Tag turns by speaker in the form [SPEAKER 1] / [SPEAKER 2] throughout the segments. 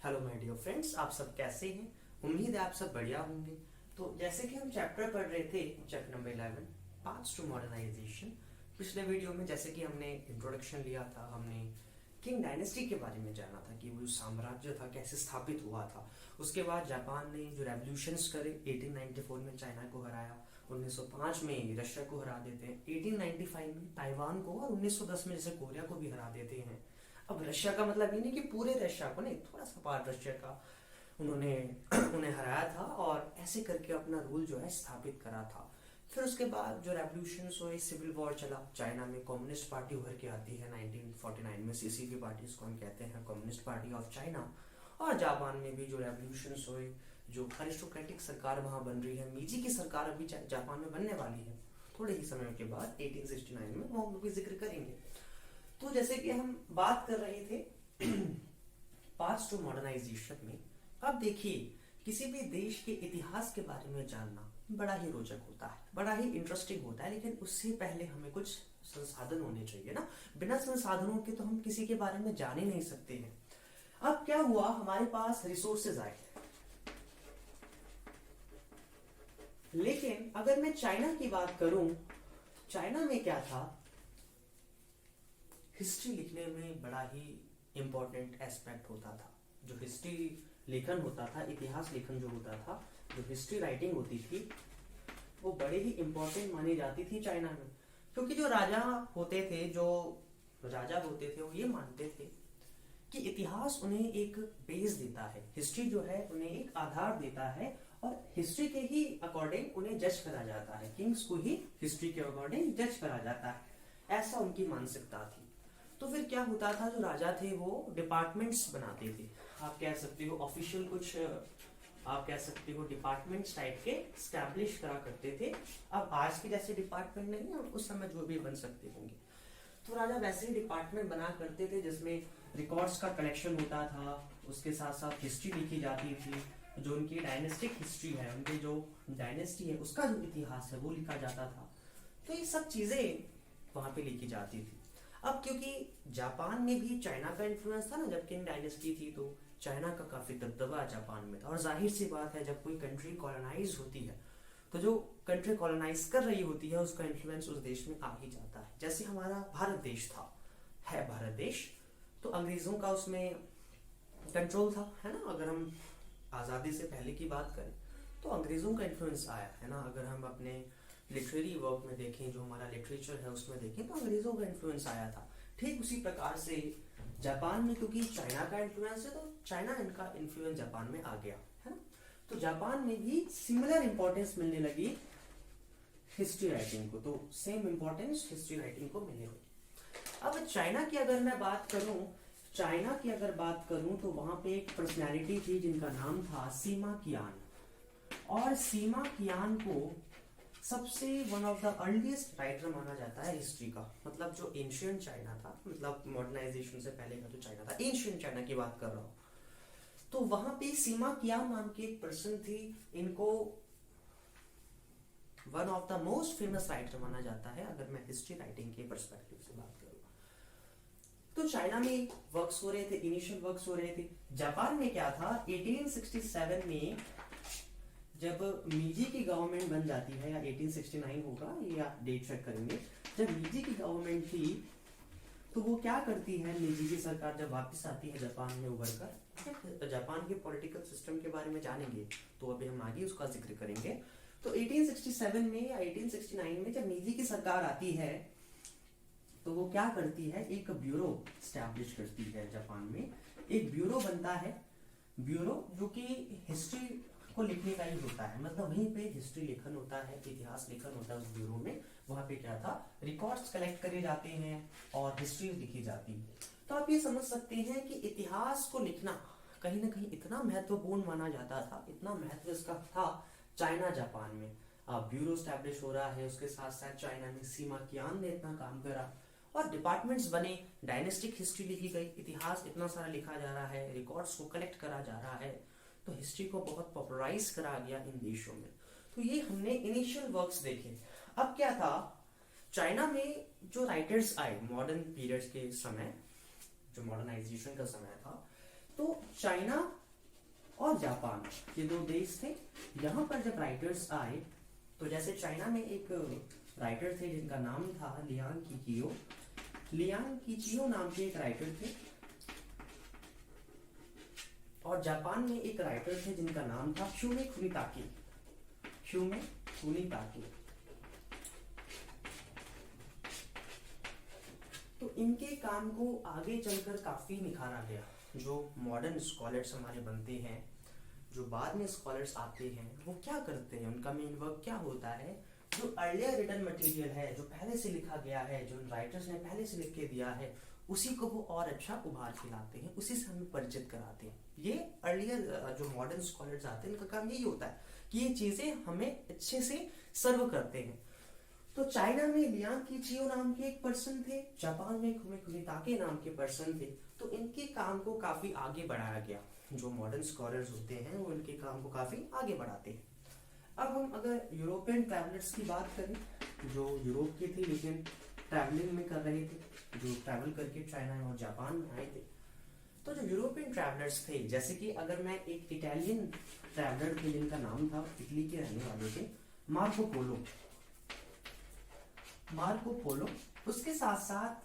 [SPEAKER 1] Hello my dear friends, आप सब कैसे हैं। उम्मीद है आप सब बढ़िया होंगे। तो जैसे कि हम चैप्टर पढ़ रहे थे, chapter number 11 paths to modernisation. पिछले वीडियो में जैसे कि हमने इंट्रोडक्शन लिया था, हमने किंग डायनेस्टी के बारे में जाना था कि वो जो साम्राज्य था कैसे स्थापित हुआ था। उसके बाद जापान ने जो रेवोल्यूशंस करे, 1894 में चाइना को हराया, 1905 में रशिया को हरा देते हैं, 1895 में ताइवान को, और 1910 में जैसे कोरिया को भी हरा देते हैं। अब रशिया का मतलब ये नहीं कि पूरे रशिया को नहीं, थोड़ा सा पार्ट रशिया का उन्होंने उन्हें हराया था और ऐसे करके अपना रूल जो है स्थापित करा था। फिर उसके बाद जो रेवोल्यूशन हुए, सिविल वॉर चला, चाइना में कम्युनिस्ट पार्टी उभर के आती है 1949 में, सीसीपी पार्टी इसको हम कहते हैं, कम्युनिस्ट पार्टी ऑफ चाइना। और जापान में भी जो रेवोल्यूशन हुए, जो अरिस्टोक्रेटिक सरकार वहां बन रही है, मीजी की सरकार अभी जापान में बनने वाली है थोड़े ही समय के बाद 1869 में, वो हम भी जिक्र करेंगे। तो जैसे कि हम बात कर रहे थे पाथ्स टू मॉडर्नाइजेशन में, अब देखिए किसी भी देश के इतिहास के बारे में जानना बड़ा ही रोचक होता है, बड़ा ही इंटरेस्टिंग होता है, लेकिन उससे पहले हमें कुछ संसाधन होने चाहिए ना। बिना संसाधनों के तो हम किसी के बारे में जान ही नहीं सकते हैं। अब क्या हुआ, हमारे पास रिसोर्सेज आए, लेकिन अगर मैं चाइना की बात करूं, चाइना में क्या था, हिस्ट्री लिखने में बड़ा ही इंपॉर्टेंट एस्पेक्ट होता था। जो हिस्ट्री लेखन होता था, इतिहास लेखन जो होता था, जो हिस्ट्री राइटिंग होती थी, वो बड़े ही इंपॉर्टेंट मानी जाती थी चाइना में। क्योंकि जो राजा होते थे, वो ये मानते थे कि इतिहास उन्हें एक बेस देता है, हिस्ट्री जो है उन्हें एक आधार देता है, और हिस्ट्री के ही अकॉर्डिंग उन्हें जज करा जाता है, किंग्स को ही हिस्ट्री के अकॉर्डिंग जज करा जाता है, ऐसा उनकी मानसिकता थी। तो फिर क्या होता था, जो राजा थे वो डिपार्टमेंट्स बनाते थे, आप कह सकते हो ऑफिशियल कुछ, आप कह सकते हो डिपार्टमेंट्स टाइप के स्टैब्लिश करा करते थे। अब आज के जैसे डिपार्टमेंट नहीं है, उस समय जो भी बन सकते होंगे, तो राजा वैसे ही डिपार्टमेंट बना करते थे जिसमें रिकॉर्ड्स का कलेक्शन होता था, उसके साथ साथ हिस्ट्री लिखी जाती थी, जो उनकी डायनेस्टिक हिस्ट्री है, उनकी जो डायनेस्टी है उसका जो इतिहास है वो लिखा जाता था। तो ये सब चीजें वहां पे लिखी जाती थी। अब क्योंकि जापान में भी चाइना का इन्फ्लुएंस था ना, जब किंग डायनेस्टी थी तो चाइना का काफी दबदबा जापान में था, और जाहिर सी बात है जब कोई कंट्री कॉलोनाइज होती है तो जो कंट्री कॉलोनाइज कर रही होती है उसका इन्फ्लुएंस उस देश में आ ही जाता है। जैसे हमारा भारत देश था, है भारत देश, तो अंग्रेजों का उसमें कंट्रोल था, है ना। अगर हम आजादी से पहले की बात करें तो अंग्रेजों का इन्फ्लुएंस आया है ना। अगर हम अपने लिटरेरी वर्क में देखें, जो हमारा लिटरेचर है उसमें देखें, तो अंग्रेजों का इन्फ्लुएंस आया था। ठीक उसी प्रकार से जापान में, क्योंकि चाइना का इन्फ्लुएंस है तो चाइना इनका इन्फ्लुएंस जापान में आ गया है ना। तो जापान में भी सिमिलर इंपॉर्टेंस मिलने लगी हिस्ट्री राइटिंग को, तो सेम इंपॉर्टेंस हिस्ट्री राइटिंग को मिलने लगी। अब चाइना की अगर मैं बात करूं तो वहां पे एक पर्सनैलिटी थी जिनका नाम था सीमा कियान, और सीमा कियान को सबसे one of the earliest writer माना जाता है हिस्ट्री का। मतलब जो एंशिएंट चाइना था, मतलब मॉडर्नाइजेशन से पहले का जो चाइना था, एंशिएंट चाइना की बात कर रहा हूं, तो वहां पे सीमा कियान नाम की एक पर्सन थी। इनको one of the most famous writer माना जाता है अगर मैं हिस्ट्री राइटिंग के पर्सपेक्टिव से बात करूं। तो चाइना में वर्क्स हो रहे थे, इनिशियल वर्क्स हो रहे थे। जापान में क्या था, 1867 में जब मीजी की गवर्नमेंट बन जाती है, या 1869 होगा, ये आप डेट चेक करेंगे, जब मीजी की गवर्नमेंट थी तो वो क्या करती है, मीजी की सरकार जब वापस आती है जापान में उभर कर, तो जापान के पॉलिटिकल सिस्टम के बारे में जानेंगे तो अभी हम आगे उसका जिक्र करेंगे। तो 1867 में या 1869 में जब मीजी की सरकार आती है तो वो क्या करती है, एक ब्यूरो स्टैब्लिश करती है जापान में। एक ब्यूरो बनता है, ब्यूरो जो कि हिस्ट्री को लिखने का ही होता है, मतलब वहीं पे हिस्ट्री लेखन होता है, इतिहास लेखन होता है उस ब्यूरो में। वहां पे क्या था, रिकॉर्ड्स कलेक्ट करे जाते हैं और हिस्ट्री लिखी जाती है। तो आप ये समझ सकते हैं कि इतिहास को लिखना कहीं ना कहीं इतना महत्वपूर्ण माना जाता था, इतना महत्व इसका था चाइना जापान में। ब्यूरो स्टैब्लिश हो रहा है, उसके साथ साथ चाइना में सीमा कियान ने इतना काम करा और डिपार्टमेंट्स बने, डायनेस्टिक हिस्ट्री लिखी गई, इतिहास इतना सारा लिखा जा रहा है, रिकॉर्ड्स को कलेक्ट करा जा रहा है, तो हिस्ट्री को बहुत पॉपुलराइज करा गया इन देशों में। तो ये हमने इनिशियल वर्क्स देखे। अब क्या था, चाइना में जो राइटर्स आए मॉडर्न पीरियड्स के समय, जो मॉडर्नाइजेशन का समय था, तो तो चाइना और जापान ये दो देश थे। यहाँ पर जब राइटर्स आए तो जैसे चाइना में एक राइटर थे जिनका नाम था लियांग कीचियो। लियांग कीचियो नाम के एक राइटर थे, और जापान में एक राइटर थे जिनका नाम था शुमे कुनिताके। शुमे कुनिताके। तो इनके काम को आगे चलकर काफी निखारा गया। जो मॉडर्न स्कॉलर्स हमारे बनते हैं, जो बाद में स्कॉलर्स आते हैं, वो क्या करते हैं, उनका मेन वर्क क्या होता है, जो अर्लियर रिटन मटेरियल है, जो पहले से लिखा गया है, जो राइटर्स ने पहले से लिख के दिया है, उसी को वो और अच्छा उभार के लाते हैं, उसी से हमें परिचित कराते हैं। ये अर्लियर जो मॉडर्न स्कॉलर्स आते हैं, इनका काम यही होता है कि ये चीजें हमें अच्छे से सर्व करते हैं। तो चाइना में लियांग कीचियो नाम के एक पर्सन थे, जापान में शुमे कुनिताके नाम के पर्सन थे। तो इनके काम को काफी आगे बढ़ाया गया। जो मॉडर्न स्कॉलर्स होते हैं वो इनके काम को काफी आगे बढ़ाते हैं। अब हम अगर यूरोपियन ट्रैवलर्स की बात करें, जो यूरोप के थे लेकिन ट्रैवलिंग में कर रहे थे, जो ट्रैवल करके चाइना और जापान में आए थे, तो जो यूरोपियन ट्रैवलर्स थे, जैसे कि अगर मैं एक इटालियन ट्रैवलर थे जिनका नाम था, इटली के रहने वाले थे, मार्को पोलो। मार्को पोलो, उसके साथ साथ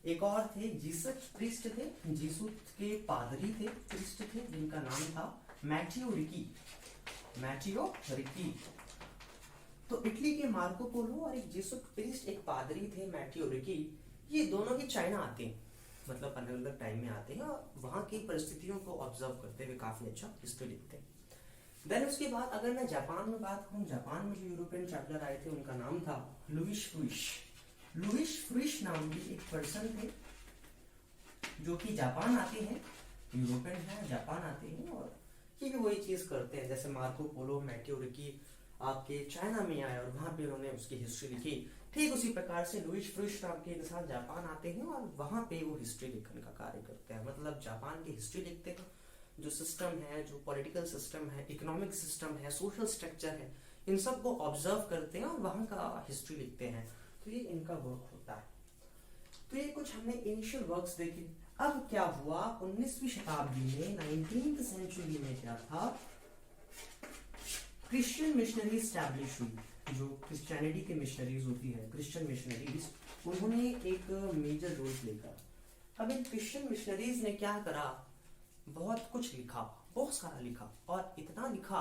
[SPEAKER 1] एक और थे जीसस प्रीस्ट थे, जीसस के पादरी थे, प्रीस्ट थे, जिनका नाम था मैथियो रिकी। मैथियो रिकी। तो इटली के मार्को पोलो और एक जीसस प्रीस्ट एक पादरी थे मैथियो रिकी, ये दोनों ही चाइना आते हैं, मतलब अलग अलग टाइम में आते हैं और वहां की परिस्थितियों को ऑब्जर्व करते हुए काफी अच्छा हिस्ट्री लिखते हैं। देन उसके बाद अगर मैं जापान में बात करूं, जापान में जो यूरोपियन ट्रैवलर आए थे उनका नाम था लुईस फ्रुइश। लुईस फ्रुइश नाम के एक पर्सन थे जो कि जापान आते हैं, यूरोपियन है, जापान आते हैं और ये भी वही चीज करते हैं जैसे मार्को पोलो, मैथियो रिकी आपके चाइना में आए और वहां पे उन्होंने उसकी हिस्ट्री लिखी। ठीक उसी प्रकार से लुईस फ्रुइश नाम के इंसान जापान आते हैं और वहां पे वो हिस्ट्री लिखने का कार्य करते हैं, मतलब जापान की हिस्ट्री लिखते हैं। जो सिस्टम है, जो पॉलिटिकल सिस्टम है, इकोनॉमिक सिस्टम है, सोशल स्ट्रक्चर है, इन सब को ऑब्जर्व करते हैं और वहां का हिस्ट्री लिखते हैं। तो ये इनका वर्क होता है। तो ये कुछ हमने इनिशियल वर्क्स देखे। अब क्या हुआ 19वीं शताब्दी में, 19th सेंचुरी में क्या था, क्रिश्चियन मिशनरी स्टैब्लिश हुई। जो क्रिश्चियनिटी के मिशनरीज होती है, क्रिश्चियन मिशनरीज, उन्होंने एक मेजर रोल प्ले करा। अब इन क्रिश्चियन मिशनरीज ने क्या करा, बहुत कुछ लिखा, बहुत सारा लिखा और इतना लिखा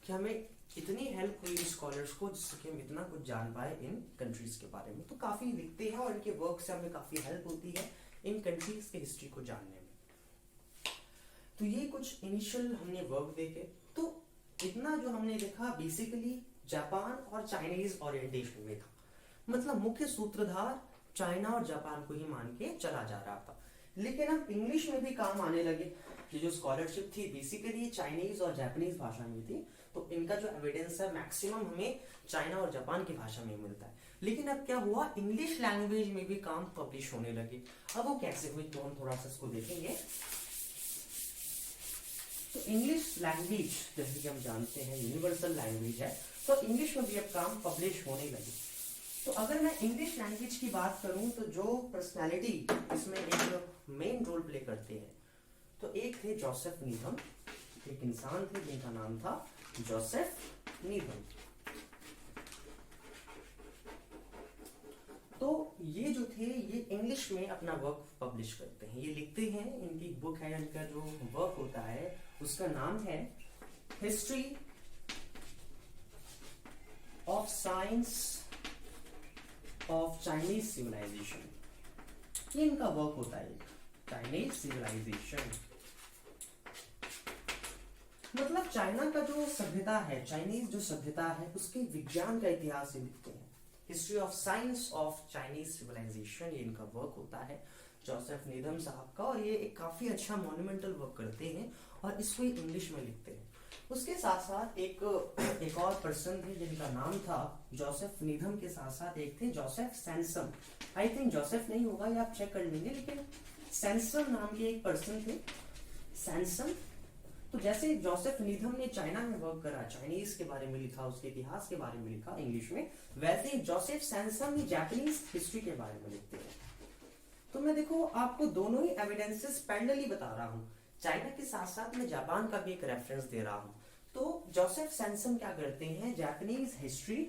[SPEAKER 1] कि हमें इतनी हेल्प हुई स्कॉलर्स को जिससे कि हम इतना कुछ जान पाए इन कंट्रीज के बारे में। तो काफी लिखते हैं और इनके वर्क से हमें काफी हेल्प होती है इन कंट्रीज के हिस्ट्री को जानने में। तो ये कुछ इनिशियल हमने वर्क देखे। तो इतना जो हमने देखा बेसिकली जापान और चाइनीज ओरिएंटेशन में था, मतलब मुख्य सूत्रधार चाइना और जापान को ही मान के चला जा रहा था। लेकिन अब इंग्लिश में भी काम आने लगे। ये जो स्कॉलरशिप थी बेसिकली चाइनीज और जापानीज भाषा में थी, तो इनका जो एविडेंस है मैक्सिमम हमें चाइना और जापान की भाषा में मिलता है। लेकिन अब क्या हुआ, इंग्लिश लैंग्वेज में भी काम पब्लिश होने लगे। अब वो कैसे हुई तो हम थोड़ा सा इसको देखेंगे। तो इंग्लिश लैंग्वेज जैसे कि हम जानते हैं यूनिवर्सल लैंग्वेज है, तो इंग्लिश में भी अब काम पब्लिश होने लगे। तो अगर मैं इंग्लिश लैंग्वेज की बात करूं तो जो पर्सनालिटी इसमें एक मेन रोल प्ले करते हैं, तो एक थे जोसेफ नीथम, एक इंसान थे जिनका नाम था जोसेफ नीथम। तो ये जो थे ये इंग्लिश में अपना वर्क पब्लिश करते हैं, ये लिखते हैं। इनकी बुक है, इनका जो वर्क होता है उसका नाम है history of science of Chinese civilisation. ये इनका वर्क होता है, चाइनीज सिविलाइजेशन मतलब चाइना का जो सभ्यता है, चाइनीज जो सभ्यता है उसके विज्ञान का इतिहास लिखते हैं। History of science of Chinese civilisation ये इनका वर्क होता है जोसेफ नीथम साहब का, और ये एक काफी अच्छा मॉन्यूमेंटल वर्क करते हैं और इसको इंग्लिश में लिखते हैं। उसके साथ साथ एक और पर्सन थे जिनका नाम था जोसेफ नीथम के साथ साथ एक थे जोसेफ सैनसम। आई थिंक जोसेफ नहीं होगा, ये आप चेक कर लेंगे, लेकिन सैनसम नाम के एक पर्सन थे, सैनसम। तो जैसे जोसेफ नीथम ने चाइना में वर्क करा, चाइनीज के बारे में लिखा, उसके इतिहास के बारे में लिखा इंग्लिश में, वैसे ही जोसेफ सैनसम ने जापानीज हिस्ट्री के बारे में लिखते हैं। तो मैं देखो आपको दोनों ही एविडेंसेस पैरेलली बता रहा हूं। चाइना के साथ साथ मैं जापान का भी एक रेफरेंस दे रहा हूं। तो जोसेफ सैमसन क्या करते हैं, जापानीज हिस्ट्री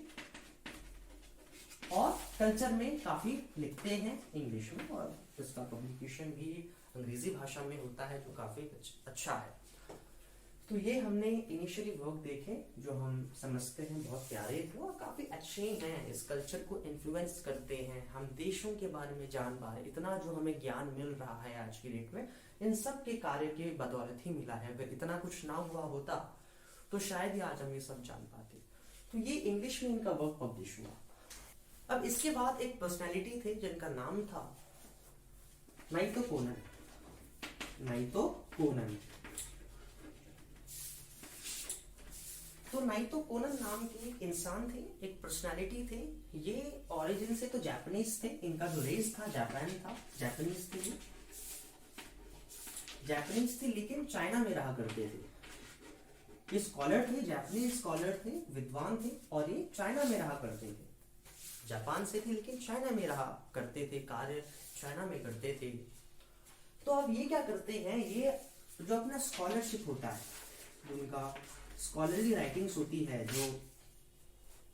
[SPEAKER 1] और कल्चर में काफी लिखते हैं इंग्लिश में, और इसका पब्लिकेशन भी अंग्रेजी भाषा में होता है जो काफी अच्छा है। तो ये हमने इनिशियली वर्क देखे जो हम समझते हैं बहुत प्यारे थे और काफी अच्छे हैं, इस कल्चर को इन्फ्लुएंस करते हैं, हम देशों के बारे में जान पा रहे हैं। इतना जो हमें ज्ञान मिल रहा है आज की डेट में इन सब के कार्य के बदौलत ही मिला है। अगर इतना कुछ ना हुआ होता तो शायद ही आज हम ये सब जान पाते। तो ये इंग्लिश में इनका वर्क पब्लिश हुआ। अब इसके बाद एक पर्सनैलिटी थे जिनका नाम था नाइतो कोनन। नाइतो कोनन, तो नाइतो कोनन नाम के एक इंसान थे, एक पर्सनालिटी थे। ये ओरिजिन से तो जापानीज थे, इनका जो रेस था जापान था, जापानीज थे, जापानीज थे लेकिन चाइना में रहा करते थे। ये स्कॉलर थे, जापानीज स्कॉलर थे, विद्वान थे, और ये चाइना में रहा करते थे। जापान से थे लेकिन चाइना में रहा करते थे, कार्य चाइना में करते थे। तो अब ये क्या करते हैं, ये जो अपना स्कॉलरशिप होता है, जो उनका स्कॉलरली राइटिंग्स होती है, जो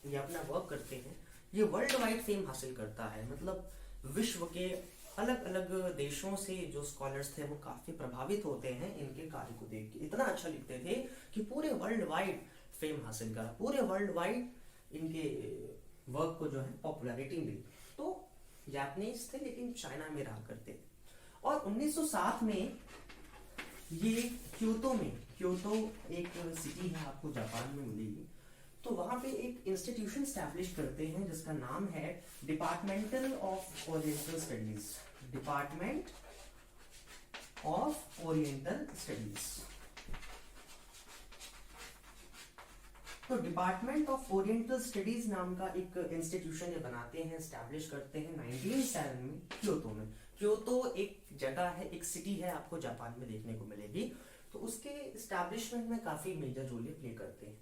[SPEAKER 1] ये अपना वर्क करते हैं, ये वर्ल्ड वाइड फेम हासिल करता है। मतलब विश्व के अलग अलग देशों से जो स्कॉलर्स थे वो काफी प्रभावित होते हैं इनके कार्य को देख के। इतना अच्छा लिखते थे कि पूरे वर्ल्ड वाइड फेम हासिल करा, पूरे वर्ल्ड वाइड इनके वर्क को जो है पॉपुलैरिटी मिली। तो जापानीज थे लेकिन चाइना में रहा करते थे। और 1907 में ये क्योतो में, क्योतो एक सिटी है आपको जापान में मिलेगी, तो वहां पे एक इंस्टीट्यूशन स्टैब्लिश करते हैं जिसका नाम है departmental of oriental studies. Department of oriental studies. तो डिपार्टमेंट ऑफ ओरिएंटल स्टडीज नाम का एक इंस्टीट्यूशन ये बनाते हैं, स्टैब्लिश करते हैं 1907 में क्योतो में। क्योतो एक जगह है, एक सिटी है, आपको जापान में देखने को मिलेगी। तो उसके एस्टैब्लिशमेंट में काफी मेजर रोल प्ले करते हैं।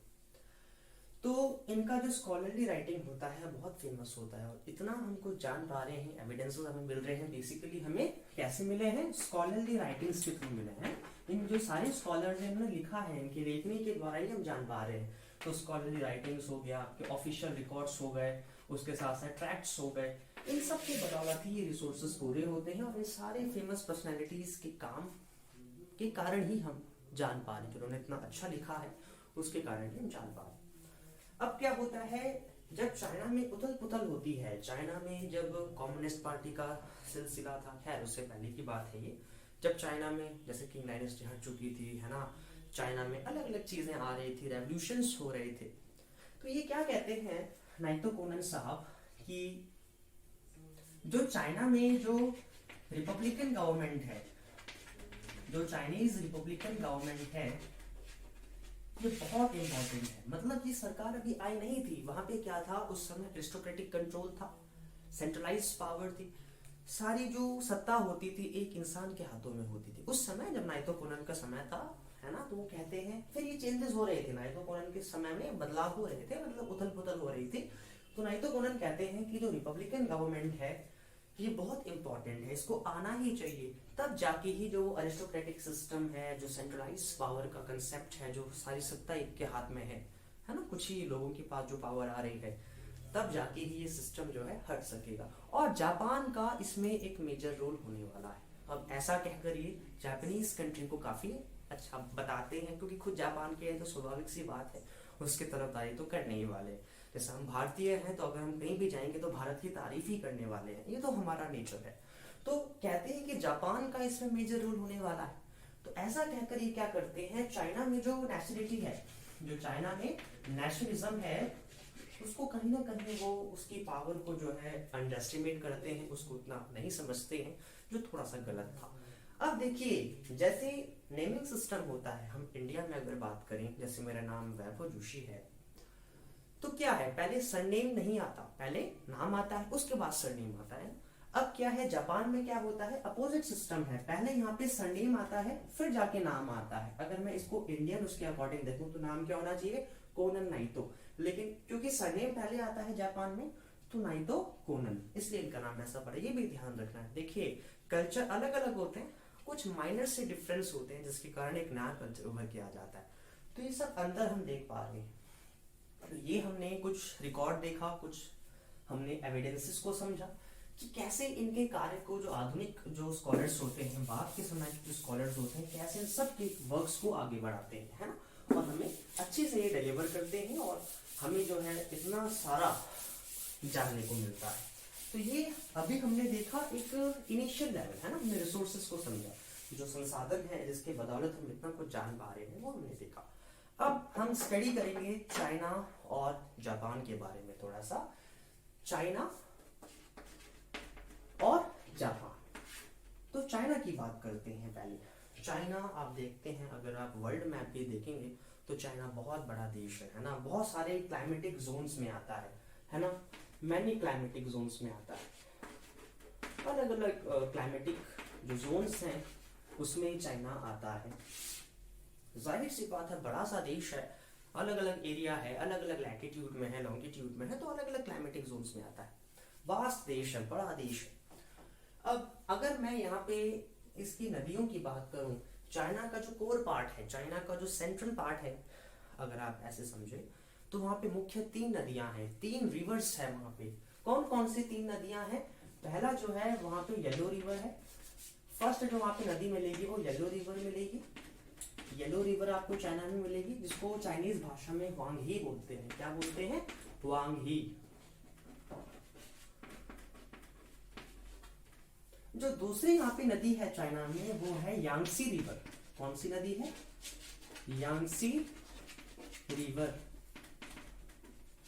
[SPEAKER 1] तो इनका जो स्कॉलरली राइटिंग होता है बहुत फेमस होता है, और इतना हमको जान पा रहे हैं, एविडेंसेस हमें मिल रहे हैं। बेसिकली हमें कैसे मिले हैं, स्कॉलरली राइटिंग्स के थ्रू मिले हैं। इन जो सारे स्कॉलर्स ने इन्होंने लिखा है, इनकी लेखनी के द्वारा ही हम जान पा रहे हैं। तो स्कॉलरली राइटिंग्स हो गया, आपके ऑफिशियल रिकॉर्ड्स हो गए, उसके साथ साथ ट्रैक्ट्स हो गए, इन सब के बदौलत ही ये रिसोर्सेज पूरे होते हैं। और इन सारे फेमस पर्सनैलिटीज के काम के कारण ही हम जान पा रहे हैं कि उन्होंने इतना अच्छा लिखा है, उसके कारण ही हम जान पा रहे हैं। अब क्या होता है, जब चाइना में उथल पुथल होती है, चाइना में जब कम्युनिस्ट पार्टी का सिलसिला था, खैर उससे पहले की बात है ये, जब चाइना में जैसे किंग डायनेस्टी हट चुकी थी, है ना, चाइना में अलग अलग चीजें आ रही थी, रेवोल्यूशंस हो रहे थे। तो ये क्या कहते हैं नाइतो कोनन साहब कि जो चाइना में जो रिपब्लिकन गवर्नमेंट है, जो चाइनीज रिपब्लिकन गवर्नमेंट है, ये बहुत इंपॉर्टेंट है। मतलब ये सरकार अभी आई नहीं थी, वहां पे क्या था उस समय, एरिस्टोक्रेटिक कंट्रोल था, सेंट्रलाइज्ड पावर थी, सारी जो सत्ता होती थी एक इंसान के हाथों में होती थी उस समय, जब नाइतो कोनन का समय था, है ना। तो वो कहते हैं फिर ये चेंजेस हो रहे थे, नाइतो कोनन के समय में बदलाव हो रहे थे, मतलब उथल पुथल हो रही थी। तो नाइतो कोनन कहते हैं कि जो रिपब्लिकन गवर्नमेंट है ये बहुत इंपॉर्टेंट है, इसको आना ही चाहिए, तब जाके ही जो अरिस्टोक्रेटिक सिस्टम है, जो सेंट्रलाइज पावर का कंसेप्ट है, जो सारी सत्ता एक के हाथ में है ना, कुछ ही लोगों के पास जो पावर आ रही है, तब जाके ही ये सिस्टम जो है हट सकेगा। और जापान का इसमें एक मेजर रोल होने वाला है। अब ऐसा कहकर ये जापानीज कंट्री को काफी अच्छा बताते हैं, क्योंकि खुद जापान के हैं तो स्वाभाविक सी बात है उसके तरफ तारीफ तो करने ही वाले। जैसे हम भारतीय हैं तो अगर हम कहीं भी जाएंगे तो भारत की तारीफ ही करने वाले हैं, ये तो हमारा नेचर है। तो कहते हैं कि जापान का इसमें मेजर रोल होने वाला है। तो ऐसा कहकर ये क्या करते हैं, चाइना में जो नेशनलिटी है, जो चाइना में नेशनलिज्म है, उसको कहीं ना कहीं वो उसकी पावर को जो है अंडरएस्टिमेट करते हैं, उसको उतना नहीं समझते हैं, जो थोड़ा सा गलत था। अब देखिए, जैसे नेमिंग सिस्टम होता है, हम इंडिया में अगर बात करें, जैसे मेरा नाम वैभव जोशी है, तो क्या है, पहले सरनेम नहीं आता, पहले नाम आता है, उसके बाद सरनेम आता है। अब क्या है, जापान में क्या होता है, अपोजिट सिस्टम है, पहले यहाँ पे सरनेम आता है, फिर जाके नाम आता है। अगर मैं इसको इंडियन उसके अकॉर्डिंग देखूं तो नाम क्या होना चाहिए, कोनन नाइतो, लेकिन क्योंकि सरनेम पहले आता है जापान में, तो नाइतो कोनन, इसलिए इनका नाम ऐसा पड़ा। ये भी ध्यान रखना है। देखिए, कल्चर अलग अलग होते हैं कुछ माइनर से डिफरेंस होते हैं जिसके कारण एक नया कल्चर उभर के आ जाता है। तो ये सब अंतर हम देख पा रहे हैं। तो ये हमने कुछ रिकॉर्ड देखा, कुछ हमने एविडेंसेस को समझा कि कैसे इनके कार्य को जो आधुनिक जो स्कॉलर्स होते हैं, बाद के समय के जो स्कॉलर्स होते हैं, कैसे इन सब के वर्क्स को आगे बढ़ाते हैं, है ना, और हमें अच्छे से ये डिलीवर करते हैं और हमें जो है इतना सारा जानने को मिलता है। तो ये अभी हमने देखा एक इनिशियल लेवल, है ना, हमने रिसोर्सेज को समझा, जो संसाधन है जिसके बदौलत हम इतना कुछ जान पा रहे हैं वो हमने देखा। अब हम स्टडी करेंगे चाइना और जापान के बारे में थोड़ा सा। चाइना और जापान। तो चाइना की बात करते हैं पहले। चाइना आप देखते हैं, अगर आप वर्ल्ड मैप पे देखेंगे तो चाइना बहुत बड़ा देश है ना, बहुत सारे क्लाइमेटिक जोन्स में आता है ना, मैनी क्लाइमेटिक जोन्स में आता है, अलग अलग क्लाइमेटिक जो जोन्स हैं उसमें चाइना आता है। जाहिर सी बात है, बड़ा सा देश है, अलग अलग एरिया है, अलग अलग लैटिट्यूड में है, लॉन्गिट्यूड में है, तो अलग अलग क्लाइमेटिक जोन्स में आता है। वास्ट देश है, बड़ा देश है। अब अगर मैं यहाँ पे इसकी नदियों की बात करूं, चाइना का जो कोर पार्ट है, चाइना का जो सेंट्रल पार्ट है, अगर आप ऐसे समझे तो वहां पे मुख्य 3 नदियां हैं, 3 रिवर्स है वहां पे। कौन कौन सी 3 नदियां हैं? पहला जो है वहां पे येलो रिवर है। फर्स्ट जो वहां पे नदी मिलेगी वो येलो रिवर मिलेगी। येलो रिवर आपको चाइना में मिलेगी, जिसको चाइनीज भाषा में वांगही बोलते हैं। क्या बोलते हैं? वांगही। जो दूसरी यहाँ पे नदी है चाइना में वो है यांगसी रिवर। कौन सी नदी है? Yangtze river.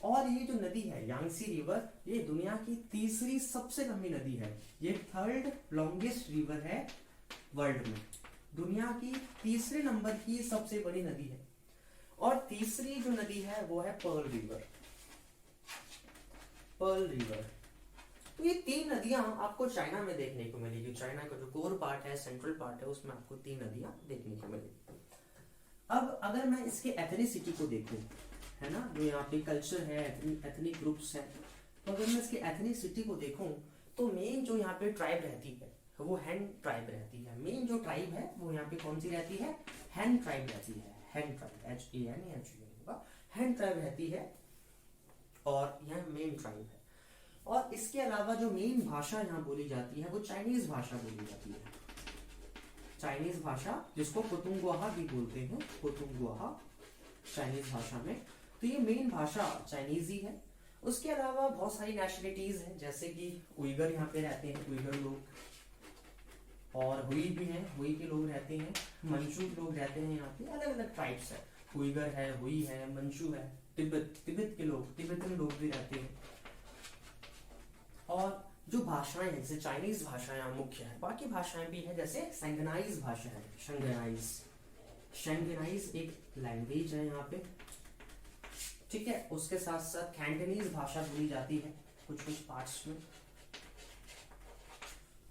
[SPEAKER 1] और ये जो नदी है यांगसी रिवर, ये दुनिया की तीसरी सबसे लंबी नदी है। ये 3rd लॉन्गेस्ट रिवर है वर्ल्ड में। दुनिया की तीसरे नंबर की सबसे बड़ी नदी है। और तीसरी जो नदी है वो है पर्ल रिवर। Perl river. तो ये 3 नदियां आपको चाइना में देखने को मिलेगी। चाइना का जो कोर पार्ट है, सेंट्रल पार्ट है, उसमें आपको 3 नदियां देखने को मिलेगी। अब अगर मैं इसके एथनिसिटी को देखूं, है ना, जो यहाँ पे कल्चर है, एथनिक ग्रुप्स है, तो अगर मैं इसके एथनिसिटी को देखूं तो मेन जो यहाँ पे ट्राइब रहती है वो हैन ट्राइब रहती है। मेन जो ट्राइब है वो यहाँ पे कौन सी रहती है? हैन ट्राइब रहती है। हैन ट्राइब, HAN होगा, हैन ट्राइब रहती है और यह मेन ट्राइब है। और इसके अलावा जो मेन भाषा यहाँ बोली जाती है वो चाइनीज भाषा बोली जाती है। चाइनीज भाषा, जिसको पुतुंगुआ भी बोलते हैं, पुतुंगुआ चाइनीज भाषा में। तो ये मेन भाषा चाइनीज ही है। उसके अलावा बहुत सारी नेशनलिटीज हैं, जैसे कि उइगर यहाँ पे रहते हैं, उइगर लोग, और हुई भी हैं, हुई के लोग रहते हैं, मंचू लोग रहते हैं यहाँ पे। अलग अलग ट्राइब्स है, उइगर है, हुई है, मंचू है, तिब्बत के लोग, तिब्बतन लोग भी रहते हैं। और जो भाषाएं हैं, जैसे चाइनीज भाषा यहाँ मुख्य है, बाकी भाषाएं भी है, जैसे शंगनाइज भाषा है, शंगनाइज एक लैंग्वेज है यहाँ पे, ठीक है। उसके साथ साथ कैंटनीज भाषा बोली जाती है कुछ कुछ पार्ट्स में।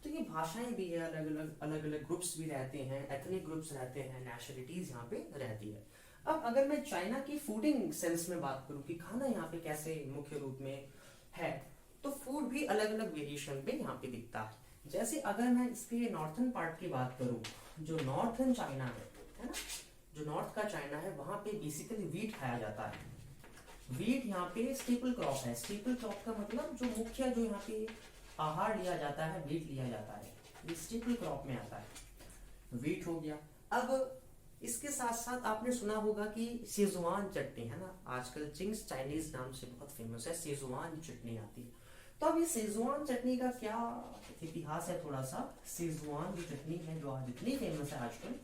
[SPEAKER 1] तो ये भाषाएं भी है, अलग अलग ग्रुप्स भी रहते हैं, एथनिक ग्रुप्स रहते हैं, नेशनलिटीज यहाँ पे रहती है। अब अगर मैं चाइना की फूडिंग सेंस में बात करूं कि खाना यहाँ पे कैसे मुख्य रूप में है, तो फूड भी अलग अलग वेरिएशन पे यहाँ पे दिखता है। जैसे अगर मैं इसके नॉर्थन पार्ट की बात करूं, जो नॉर्थन चाइना है ना, जो नॉर्थ का चाइना है, वहां पे बेसिकली वीट खाया जाता है। वीट यहाँ पे स्टेपल क्रॉप है। स्टेपल क्रॉप का मतलब जो मुख्य जो यहाँ पे आहार लिया जाता है, वीट लिया जाता है, ये स्टेपल क्रॉप में आता है। वीट हो गया। अब इसके साथ साथ आपने सुना होगा कि सेजुआन चटनी, है ना, आजकल चिंग्स चाइनीज नाम से बहुत फेमस है, सेजुआन चटनी आती है। तो अब ये सेजुआन चटनी का क्या इतिहास है थोड़ा सा। सेजुआन जो चटनी है जो आज इतनी फेमस है आजकल,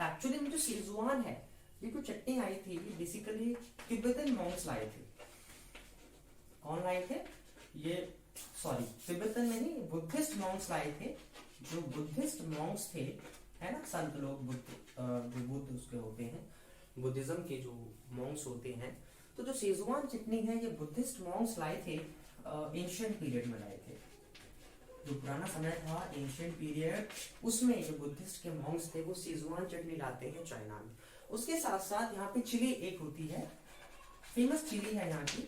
[SPEAKER 1] एक्चुअली में जो सेजुआन है, ये जो चटनी आई थी बेसिकली तिब्बतन मॉन्क्स लाए थे। कौन लाए थे? ये तिब्बतन नहीं, बुद्धिस्ट मॉन्क्स लाए थे। जो बुद्धिस्ट मॉन्क्स थे, है ना, संत लोग, बुद्ध उसके होते हैं, बुद्धिज्म के जो मॉन्क्स होते हैं। तो जो सेजुआन चटनी है ये बुद्धिस्ट मॉन्क्स लाए थे, एंशिएंट पीरियड में लाए थे। जो पुराना समय था, एंशिएंट पीरियड, उसमें जो बुद्धिस्ट के मॉन्क्स थे वो सेजुआन चटनी लाते हैं चाइना में। उसके साथ साथ यहाँ पे चिली एक होती है, फेमस चिली है यहाँ की,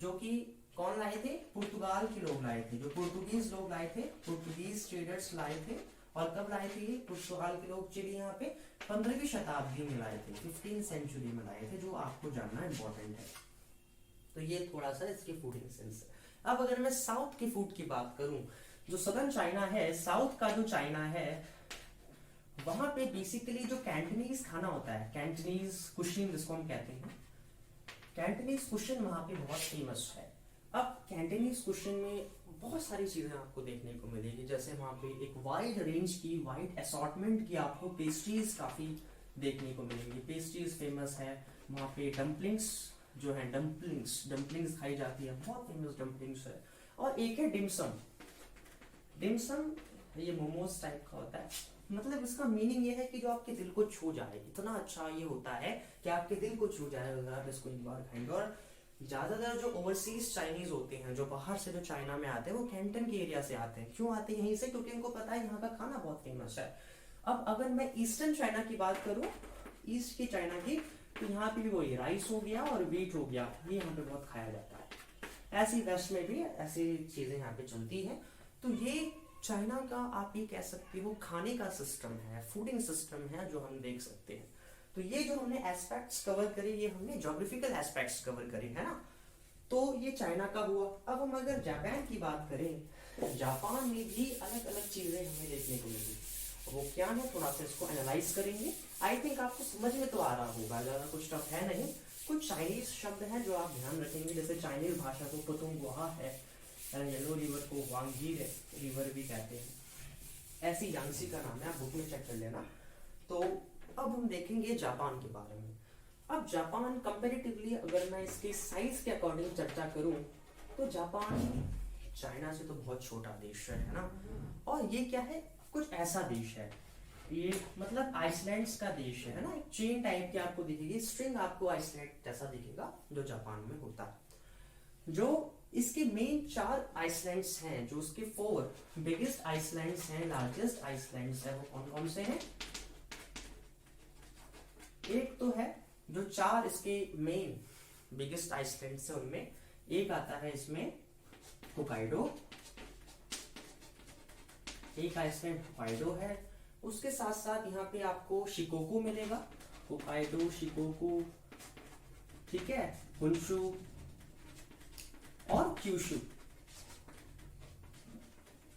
[SPEAKER 1] जो कि कौन लाए थे? पुर्तगाल के लोग लाए थे। जो पुर्तगीज लोग लाए थे, पुर्तगीज ट्रेडर्स लाए थे और कब लाए थे ये पुर्तगाल के लोग चिली यहाँ पे 15वीं शताब्दी में लाए थे, 15th सेंचुरी में लाए थे, जो आपको जानना इंपॉर्टेंट है। तो ये थोड़ा सा इसकी फूडिंग सेंस है। अब अगर मैं साउथ की फूड की बात करूं, जो सदर्न चाइना है, साउथ का जो चाइना है, वहां पे बेसिकली जो कैंटनीज खाना होता है, कैंटनीज कुशिन जिसको हम कहते हैं, कैंटनीज कुशिन वहां पे बहुत फेमस है। अब कैंटनीज कुशिन में बहुत सारी चीजें आपको देखने को मिलेगी, जैसे वहां पे एक वाइड रेंज की, वाइड असॉर्टमेंट की आपको पेस्ट्रीज काफी देखने को मिलेंगी। पेस्ट्रीज फेमस है वहां पे, डम्पलिंग्स जो है, डम्पलिंग्स खाई जाती है, बहुत फेमस डम्पलिंग्स है। और एक है डिमसम। डिमसम ये मोमोज टाइप का होता है, मतलब इसका मीनिंग ये है कि जो आपके दिल को छू जाए, इतना अच्छा ये होता है कि आपके दिल को छू जाए अगर आप इसको एक बार खाएंगे। और ज्यादातर जो ओवरसीज चाइनीज होते हैं, जो बाहर से जो चाइना में आते हैं, वो कैंटन के एरिया से आते हैं। क्यों आते हैं यहीं से? क्योंकि उनको पता है यहाँ का खाना बहुत फेमस है। अब अगर मैं ईस्टर्न चाइना की बात करूँ, ईस्ट की चाइना की, तो यहाँ पे भी वही राइस हो गया और व्हीट हो गया, ये यहाँ पे बहुत खाया जाता है। ऐसी वेस्ट में भी ऐसी चीजें यहाँ पे चलती हैं। तो ये चाइना का आप ये कह सकते हो खाने का सिस्टम है, फूडिंग सिस्टम है, जो हम देख सकते हैं। तो ये जो हमने एस्पेक्ट्स कवर करे, ये हमने ज्योग्राफिकल एस्पेक्ट्स कवर करे, है ना। तो ये चाइना का हुआ। अब हम अगर जापान की बात करें, जापान में भी अलग अलग चीजें हमें देखने को मिली। वो क्या है, थोड़ा सा इसको एनालाइज करेंगे। आई थिंक आपको समझ में तो आ रहा होगा, ज्यादा कुछ टफ है नहीं। कुछ चाइनीज शब्द हैं जो आप ध्यान रखेंगे, जैसे चाइनीज भाषा को पुतुंगुआ है, येलो रिवर को वांगी रिवर भी कहते हैं, ऐसी यांसी का नाम है, आप बुक में चेक कर लेना। तो अब हम देखेंगे जापान के बारे में। अब जापान कंपैरेटिवली अगर मैं इसके साइज के अकॉर्डिंग चर्चा करूं, तो जापान चाइना से तो बहुत छोटा देश है ना। और ये क्या है, कुछ ऐसा देश है, ये मतलब आइसलैंड्स का देश है ना। एक चेन टाइप की आपको दिखेगी, स्ट्रिंग आपको आइसलैंड जैसा दिखेगा, जो जापान में होता है। जो इसके मेन 4 आइसलैंड्स हैं, जो उसके 4 बिगेस्ट आइसलैंड्स हैं, लार्जेस्ट आइसलैंड्स हैं, वो कौन कौन से हैं? एक तो है जो 4 इसके मेन बिगेस्ट आइसलैंड्स हैं, उनमें एक आता है इसमें होकाइडो, एक आइसलैंड होकाइडो है। उसके साथ साथ यहाँ पे आपको शिकोकू मिलेगा, होकाइडो, शिकोकू, ठीक है, होन्शु और Kyushu.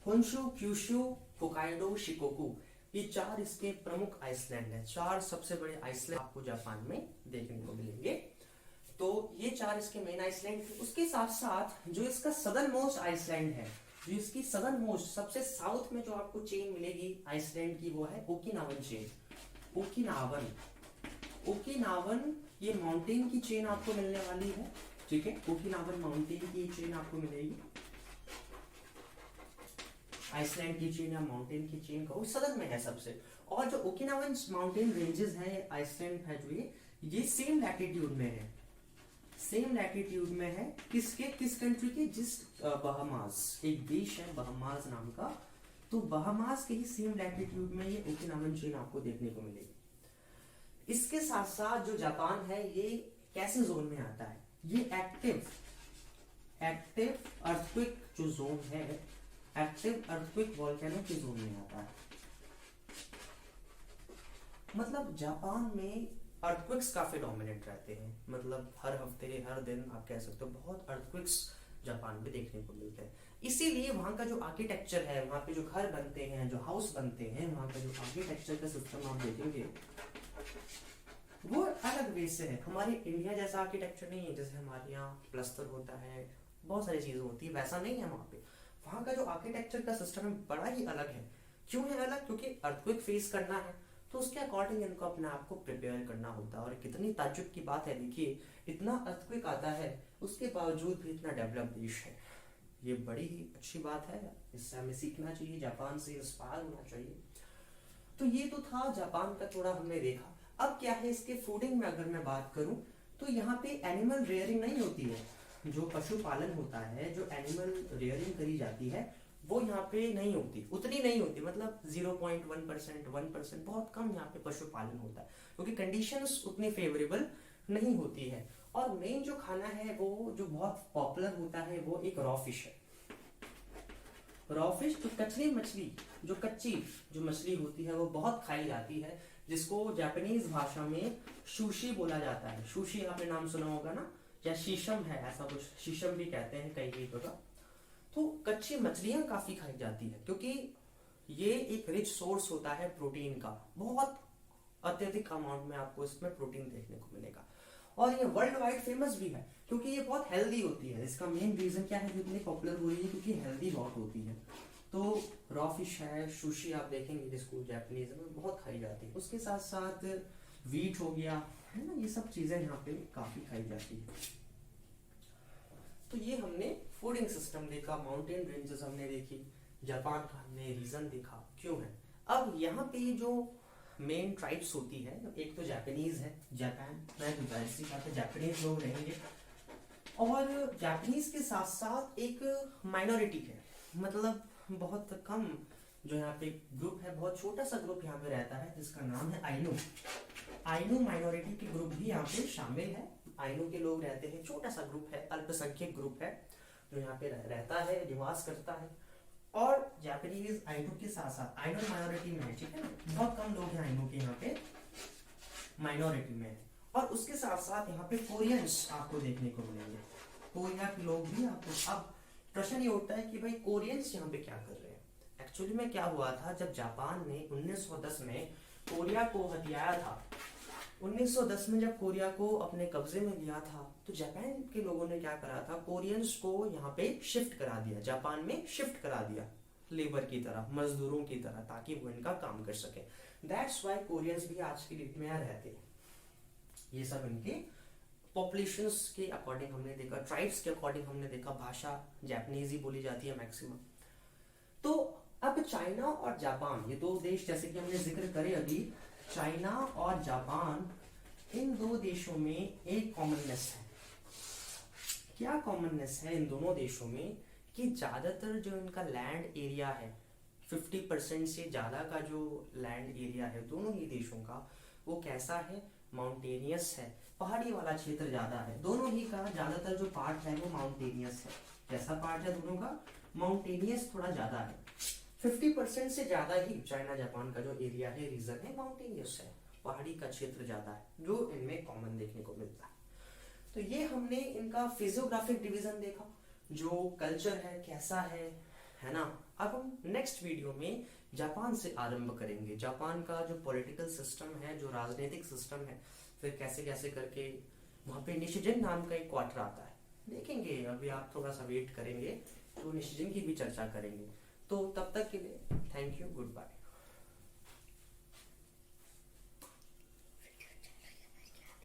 [SPEAKER 1] Honshu, Kyushu, Hokkaido, Shikoku, ये 4 इसके प्रमुख आइसलैंड हैं। 4 सबसे बड़े आइसलैंड आपको जापान में देखने को मिलेंगे। तो ये 4 इसके मेन आइसलैंड थे। उसके साथ साथ जो इसका सदर्न मोस्ट आइसलैंड है, जो इसकी सदर्न मोस्ट सबसे साउथ में जो आपको चेन मिलेगी आइसलैंड की, वो है ओकिनावन चेन। ओकिनावन ये माउंटेन की चेन आपको मिलने वाली है, ठीक है। ओकिनावन माउंटेन की चेन आपको मिलेगी, आइसलैंड की चेन या माउंटेन की चेन कहो, सदर्न में है सबसे। और जो ओकिनावन माउंटेन रेंजेस है, आइसलैंड है जो ये सेम लैटिट्यूड में है, सेम लैटिट्यूड में है। किस कंट्री के? जिस बहामास, एक देश है बहामास नाम का, तो बहामास के ही सेम लैटिट्यूड में ये ओकिनावन चेन आपको देखने को मिलेगी। इसके साथ साथ जो जापान है, ये कैसे जोन में आता है? ये एक्टिव अर्थक्वेक जो जोन है, एक्टिव अर्थक्वेक वोल्केनो के जोन में आता है। मतलब जापान में अर्थक्वेक्स काफी डोमिनेंट रहते हैं, मतलब हर हफ्ते हर दिन आप कह सकते हो बहुत अर्थक्वेक्स जापान में देखने को मिलते हैं। इसीलिए वहां का जो आर्किटेक्चर है, वहां पे जो घर बनते हैं, जो हाउस बनते हैं, वहां का जो आर्किटेक्चर का सिस्टम आप देखेंगे वो अलग वे से है। हमारे इंडिया जैसा आर्किटेक्चर नहीं है, जैसे हमारे यहाँ प्लस्तर होता है, बहुत सारी चीजें होती है, वैसा नहीं है वहां पे। वहां का जो आर्किटेक्चर का सिस्टम है बड़ा ही अलग है। क्यों है अलग? क्योंकि अर्थक्वेक फेस करना है, तो उसके अकॉर्डिंग इनको अपने आप को प्रिपेयर करना होता है। और कितनी ताज्जुब की बात है, देखिए इतना अर्थक्वेक आता है, उसके बावजूद भी इतना डेवलप देश है। ये बड़ी ही अच्छी बात है, इससे हमें सीखना चाहिए, जापान से इंस्पायर होना चाहिए। तो ये तो था जापान का, थोड़ा हमने देखा। अब क्या है इसके फूडिंग में अगर मैं बात करूं, तो यहाँ पे एनिमल रेयरिंग नहीं होती है। जो पशुपालन होता है, जो एनिमल रेयरिंग करी जाती है, वो यहाँ पे नहीं होती, उतनी नहीं होती, मतलब 0.1%, 1%, बहुत कम यहाँ पे पशुपालन होता है, क्योंकि कंडीशंस उतनी फेवरेबल नहीं होती है। और मेन जो खाना है, वो जो बहुत पॉपुलर होता है, वो एक रॉ फिश है। रॉ फिश जो कचली मछली, जो कच्ची जो मछली होती है वो बहुत खाई जाती है, जिसको जापानीज भाषा में सुशी बोला जाता है। सुशी आपने नाम सुना होगा ना, या शीशम है, ऐसा कुछ, शीशम भी कहते हैं कई जगह। तो कच्ची मछलियां काफी खाई जाती है क्योंकि ये एक रिच सोर्स होता है प्रोटीन का, बहुत अत्यधिक अमाउंट में आपको इसमें प्रोटीन देखने को मिलेगा। और ये वर्ल्ड वाइड फेमस भी है क्योंकि ये बहुत हेल्दी होती है। इसका मेन रीजन क्या है जो इतनी पॉपुलर हो रही है, क्योंकि हेल्दी बहुत होती है। तो रॉ फिश है, सुशी आप देखेंगे जिसको जापानीज में बहुत खाई जाती है। उसके साथ साथ वीट हो गया है ना, ये सब चीजें यहाँ पे काफी खाई जाती है। तो ये हमने फूडिंग सिस्टम देखा, माउंटेन रेंजेस हमने देखी, जापान का हमने रीजन देखा क्यों है। अब यहाँ पे जो मेन ट्राइब्स होती है, एक तो जापानीज है, जापान में जाहिर बात है जापानीज लोग रहेंगे, और जापानीज के साथ साथ एक माइनॉरिटी है, मतलब बहुत कम जो यहाँ पे ग्रुप है, बहुत छोटा सा ग्रुप यहाँ पे रहता है जिसका नाम है आइनू। आइनू माइनॉरिटी के ग्रुप भी यहाँ पे शामिल है। आइनू के लोग रहते हैं, छोटा सा ग्रुप है, अल्पसंख्यक ग्रुप है जो यहाँ पे रहता है, निवास करता है। और जापानीज आइनू के साथ साथ, आइनू माइनॉरिटी में है, ठीक है ना, बहुत कम लोग हैं आइनू के यहाँ पे माइनॉरिटी में है। और उसके साथ साथ यहाँ पे कोरियंस आपको देखने को मिलेंगे, कोरिया के लोग भी आपको। अब प्रश्न ये उठता है कि भाई कोरियंस यहाँ पे क्या कर रहे हैं। एक्चुअली में क्या हुआ था, जब जापान ने 1910 में कोरिया को हथियाया था, 1910 में जब कोरिया को अपने कब्जे में लिया था, तो जापान के लोगों ने क्या करा था, कोरियंस को यहाँ पे शिफ्ट करा दिया, जापान में शिफ्ट करा दिया लेबर की तरह, मजदूरों की तरह, ताकि वो इनका काम कर सके। दैट्स वाई कोरियंस भी आज की डेट में यहाँ रहते हैं। ये सब इनके पॉपुलेशंस के अकॉर्डिंग हमने देखा, ट्राइब्स के अकॉर्डिंग हमने देखा, भाषा जापानीज ही बोली जाती है मैक्सिमम। तो अब चाइना और जापान, ये दो देश जैसे कि हमने जिक्र करे अभी, चाइना और जापान, इन दो देशों में एक कॉमननेस है। क्या कॉमननेस है इन दोनों देशों में, कि ज्यादातर जो इनका लैंड एरिया है, 50% से ज्यादा का जो लैंड एरिया है दोनों ही देशों का, वो कैसा है, माउंटेनियस है, पहाड़ी वाला क्षेत्र ज्यादा है। दोनों ही का ज्यादातर जो पार्ट है वो माउंटेनियस है। कैसा पार्ट है दोनों का, माउंटेनियस थोड़ा ज्यादा है। 50% से ज्यादा ही चाइना जापान का जो एरिया है, रीजन है, माउंटेनियस है, पहाड़ी का क्षेत्र ज्यादा है, जो इनमें कॉमन देखने को मिलता है। तो ये हमने इनका फिजियोग्राफिक डिवीजन देखा, जो कल्चर है कैसा है ना। अब हम नेक्स्ट वीडियो में जापान से आरंभ करेंगे, जापान का जो पॉलिटिकल सिस्टम है, जो राजनीतिक सिस्टम है, फिर कैसे कैसे करके वहां पे निशिजन नाम का एक क्वार्टर आता है, देखेंगे। अभी आप थोड़ा सा वेट करेंगे तो निशिजन की भी चर्चा करेंगे। तो तब तक के लिए थैंक यू, गुड बाय।